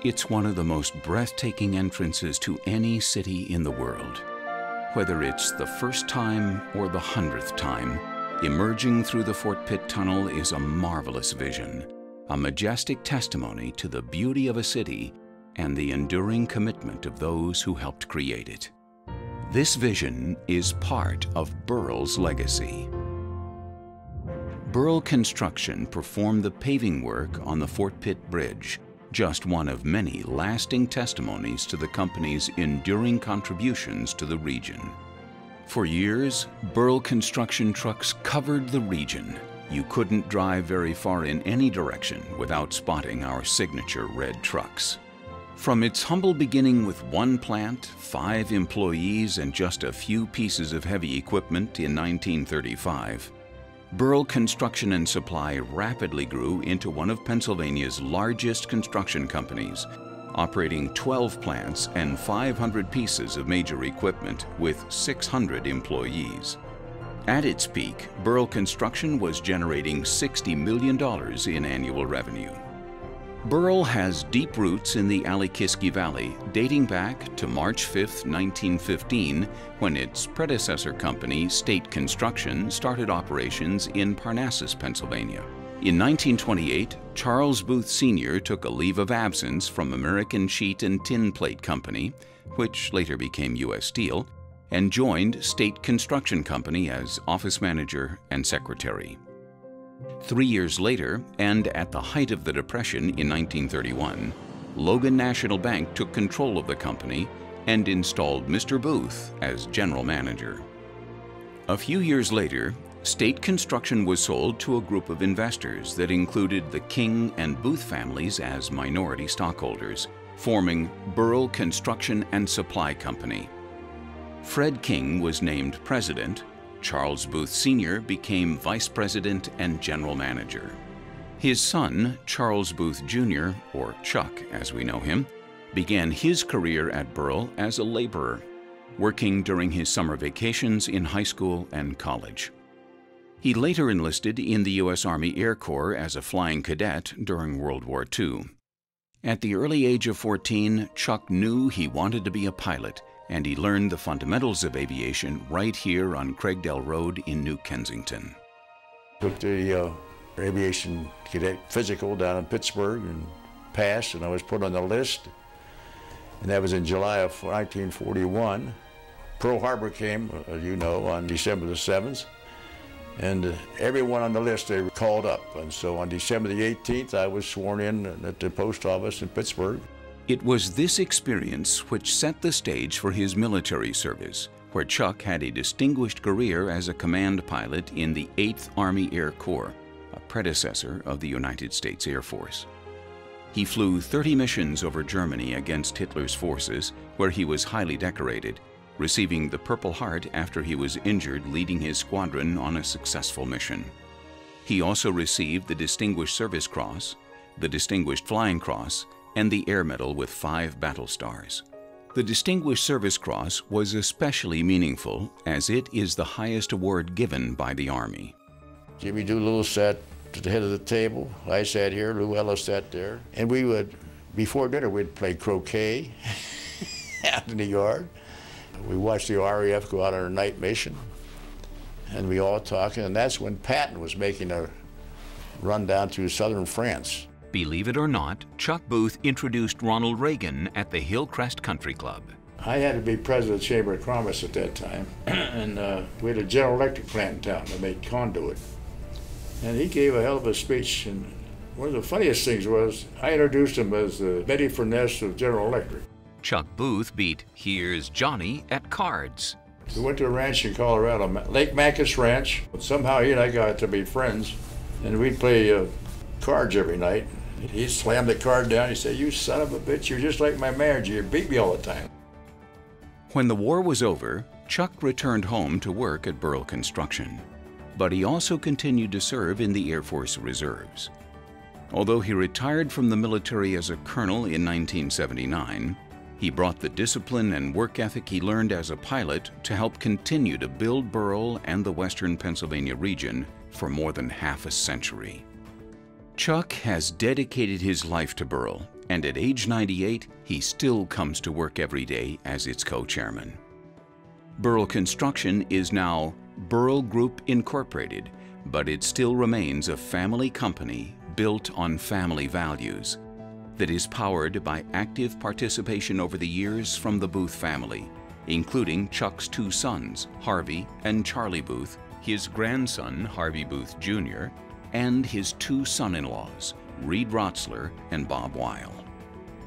It's one of the most breathtaking entrances to any city in the world. Whether it's the first time or the 100th time, emerging through the Fort Pitt Tunnel is a marvelous vision, a majestic testimony to the beauty of a city and the enduring commitment of those who helped create it. This vision is part of Burrell's legacy. Burrell Construction performed the paving work on the Fort Pitt Bridge, just one of many lasting testimonies to the company's enduring contributions to the region. For years, Burrell Construction trucks covered the region. You couldn't drive very far in any direction without spotting our signature red trucks. From its humble beginning with one plant, 5 employees, and just a few pieces of heavy equipment in 1935, Burrell Construction and Supply rapidly grew into one of Pennsylvania's largest construction companies, operating 12 plants and 500 pieces of major equipment with 600 employees. At its peak, Burrell Construction was generating $60 million in annual revenue. Burrell has deep roots in the Alikiski Valley, dating back to March 5, 1915, when its predecessor company, State Construction, started operations in Parnassus, Pennsylvania. In 1928, Charles Booth Sr. took a leave of absence from American Sheet and Tin Plate Company, which later became U.S. Steel, and joined State Construction Company as office manager and secretary. 3 years later, and at the height of the Depression in 1931, Logan National Bank took control of the company and installed Mr. Booth as general manager. A few years later, State Construction was sold to a group of investors that included the King and Booth families as minority stockholders, forming Burrell Construction and Supply Company. Fred King was named president. Charles Booth Sr. became vice president and general manager. His son, Charles Booth Jr., or Chuck as we know him, began his career at Burrell as a laborer, working during his summer vacations in high school and college. He later enlisted in the U.S. Army Air Corps as a flying cadet during World War II. At the early age of 14, Chuck knew he wanted to be a pilot, and he learned the fundamentals of aviation right here on Craigdale Road in New Kensington. Took the aviation cadet physical down in Pittsburgh and passed, and I was put on the list. And that was in July of 1941. Pearl Harbor came, as you know, on December the 7th. And everyone on the list they were called up. And so on December the 18th, I was sworn in at the post office in Pittsburgh. It was this experience which set the stage for his military service, where Chuck had a distinguished career as a command pilot in the 8th Army Air Corps, a predecessor of the United States Air Force. He flew 30 missions over Germany against Hitler's forces, where he was highly decorated, receiving the Purple Heart after he was injured leading his squadron on a successful mission. He also received the Distinguished Service Cross, the Distinguished Flying Cross, and the Air Medal with 5 battle stars. The Distinguished Service Cross was especially meaningful as it is the highest award given by the Army. Jimmy Doolittle sat at the head of the table. I sat here, Lou Ellis sat there. And we would, before dinner, we'd play croquet out in the yard. We watched the RAF go out on a night mission, and we all talking, and that's when Patton was making a run down through southern France. Believe it or not, Chuck Booth introduced Ronald Reagan at the Hillcrest Country Club. I had to be president of the Chamber of Commerce at that time, and we had a General Electric plant in town that made conduit. And he gave a hell of a speech, and one of the funniest things was I introduced him as the Betty Furness of General Electric. Chuck Booth beat Here's Johnny at cards. We went to a ranch in Colorado, Lake Macus Ranch. Somehow he and I got to be friends, and we'd play cards every night. He slammed the card down. He said, "You son of a bitch, you're just like my manager. You beat me all the time." When the war was over, Chuck returned home to work at Burrell Construction, but he also continued to serve in the Air Force Reserves. Although he retired from the military as a colonel in 1979, he brought the discipline and work ethic he learned as a pilot to help continue to build Burrell and the western Pennsylvania region for more than half a century. Chuck has dedicated his life to Burrell, and at age 98, he still comes to work every day as its co-chairman. Burrell Construction is now Burrell Group Incorporated, but it still remains a family company built on family values that is powered by active participation over the years from the Booth family, including Chuck's two sons, Harvey and Charlie Booth, his grandson, Harvey Booth Jr., and his two son-in-laws, Reed Rotzler and Bob Weil.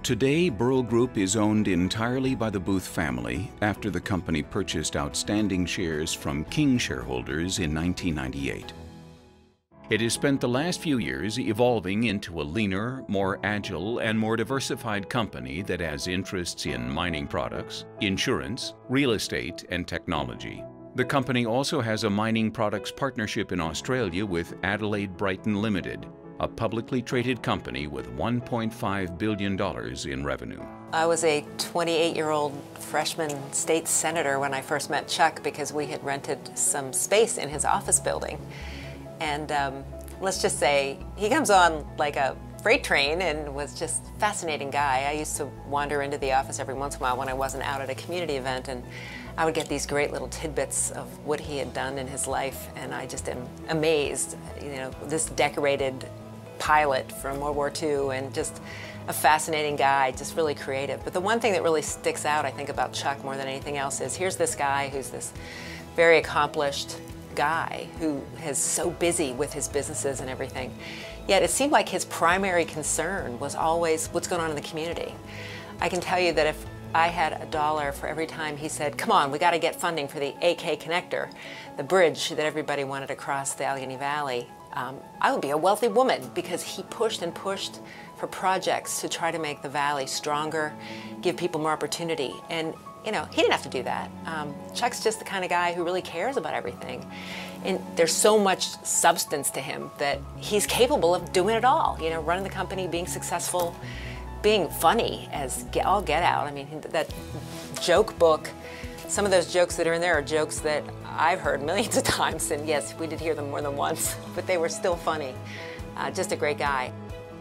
Today, Burrell Group is owned entirely by the Booth family after the company purchased outstanding shares from King shareholders in 1998. It has spent the last few years evolving into a leaner, more agile, and more diversified company that has interests in mining products, insurance, real estate, and technology. The company also has a mining products partnership in Australia with Adelaide Brighton Limited, a publicly traded company with $1.5 billion in revenue. I was a 28-year-old freshman state senator when I first met Chuck because we had rented some space in his office building. And let's just say he comes on like a freight train and was just a fascinating guy. I used to wander into the office every once in a while when I wasn't out at a community event, and I would get these great little tidbits of what he had done in his life, and I just am amazed. You know, this decorated pilot from World War II and just a fascinating guy, just really creative. But the one thing that really sticks out, I think, about Chuck more than anything else is here's this guy who's this very accomplished guy who is so busy with his businesses and everything. Yet it seemed like his primary concern was always what's going on in the community. I can tell you that if I had $1 for every time he said, come on, we got to get funding for the AK connector, the bridge that everybody wanted to cross the Allegheny Valley, I would be a wealthy woman, because he pushed and pushed for projects to try to make the valley stronger, give people more opportunity. And you know, he didn't have to do that. Chuck's just the kind of guy who really cares about everything. And there's so much substance to him that he's capable of doing it all. You know, running the company, being successful, being funny as all get out. I mean, that joke book, some of those jokes that are in there are jokes that I've heard millions of times. And yes, we did hear them more than once, but they were still funny. Just a great guy.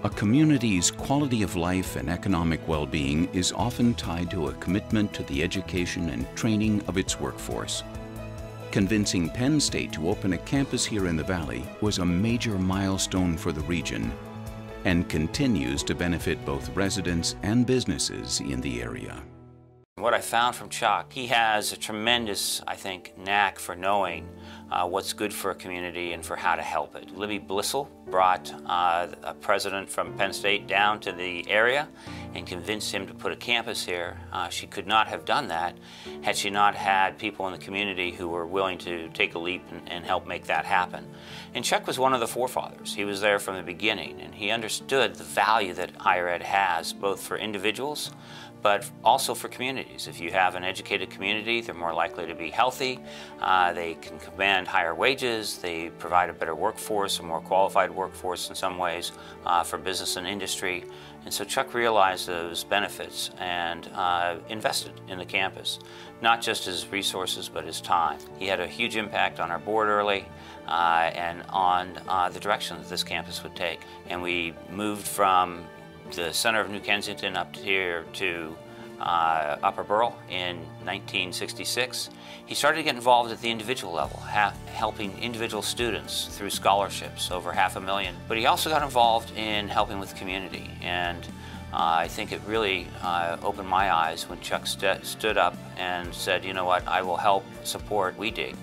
A community's quality of life and economic well-being is often tied to a commitment to the education and training of its workforce. Convincing Penn State to open a campus here in the Valley was a major milestone for the region and continues to benefit both residents and businesses in the area. What I found from Chuck, he has a tremendous, I think, knack for knowing what's good for a community and for how to help it. Libby Blissell brought a president from Penn State down to the area and convinced him to put a campus here. She could not have done that had she not had people in the community who were willing to take a leap and help make that happen. And Chuck was one of the forefathers. He was there from the beginning, and he understood the value that higher ed has, both for individuals, but also for communities. If you have an educated community, they're more likely to be healthy, they can command higher wages, they provide a better workforce, a more qualified workforce in some ways for business and industry. And so Chuck realized those benefits and invested in the campus, not just his resources, but his time. He had a huge impact on our board early and on the direction that this campus would take. And we moved from the center of New Kensington up here to Upper Burrell in 1966. He started to get involved at the individual level, helping individual students through scholarships, over $500,000. But he also got involved in helping with community, and I think it really opened my eyes when Chuck stood up and said, you know what, I will help support WeDig,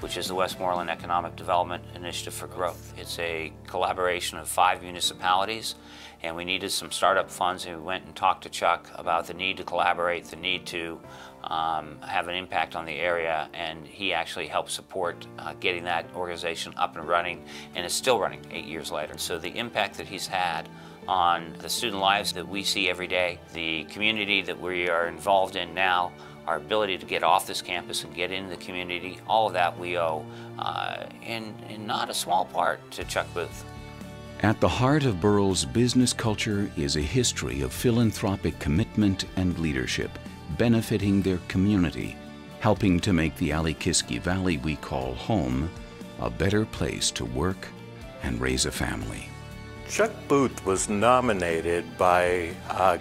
which is the Westmoreland Economic Development Initiative for Growth. It's a collaboration of 5 municipalities, and we needed some startup funds, and we went and talked to Chuck about the need to collaborate, the need to have an impact on the area, and he actually helped support getting that organization up and running, and it's still running 8 years later. So the impact that he's had on the student lives that we see every day, the community that we are involved in now, our ability to get off this campus and get into the community, all of that we owe, in not a small part, to Chuck Booth. At the heart of Burrell's business culture is a history of philanthropic commitment and leadership, benefiting their community, helping to make the Allegheny Valley we call home a better place to work and raise a family. Chuck Booth was nominated by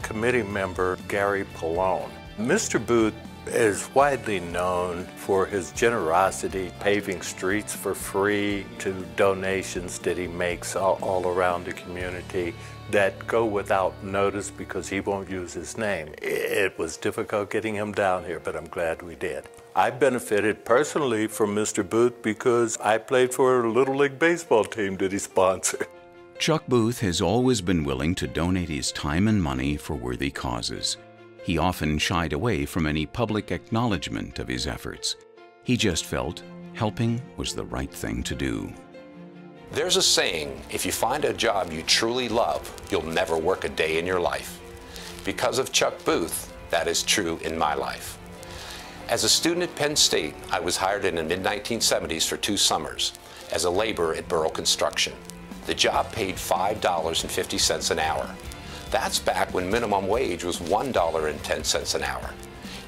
committee member Gary Pallone. Mr. Booth is widely known for his generosity, paving streets for free, to donations that he makes all around the community that go without notice because he won't use his name. It was difficult getting him down here, but I'm glad we did. I benefited personally from Mr. Booth because I played for a Little League baseball team that he sponsored. Chuck Booth has always been willing to donate his time and money for worthy causes. He often shied away from any public acknowledgement of his efforts. He just felt helping was the right thing to do. There's a saying, if you find a job you truly love, you'll never work a day in your life. Because of Chuck Booth, that is true in my life. As a student at Penn State, I was hired in the mid-1970s for 2 summers as a laborer at Burrell Construction. The job paid $5.50 an hour. That's back when minimum wage was $1.10 an hour.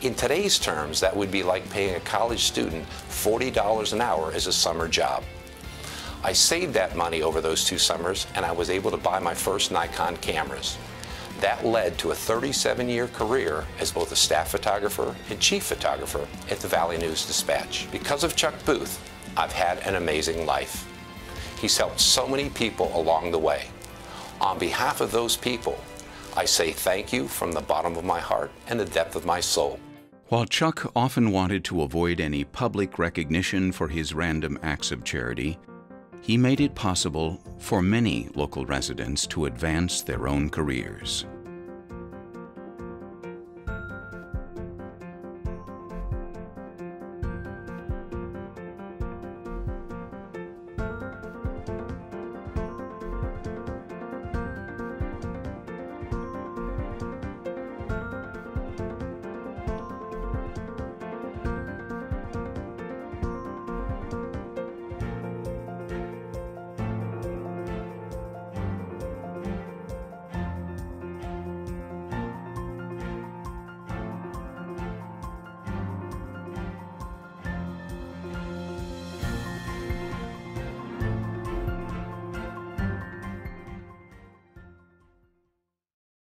In today's terms, that would be like paying a college student $40 an hour as a summer job. I saved that money over those 2 summers, and I was able to buy my first Nikon cameras. That led to a 37-year career as both a staff photographer and chief photographer at the Valley News-Dispatch. Because of Chuck Booth, I've had an amazing life. He's helped so many people along the way. On behalf of those people, I say thank you from the bottom of my heart and the depth of my soul. While Chuck often wanted to avoid any public recognition for his random acts of charity, he made it possible for many local residents to advance their own careers.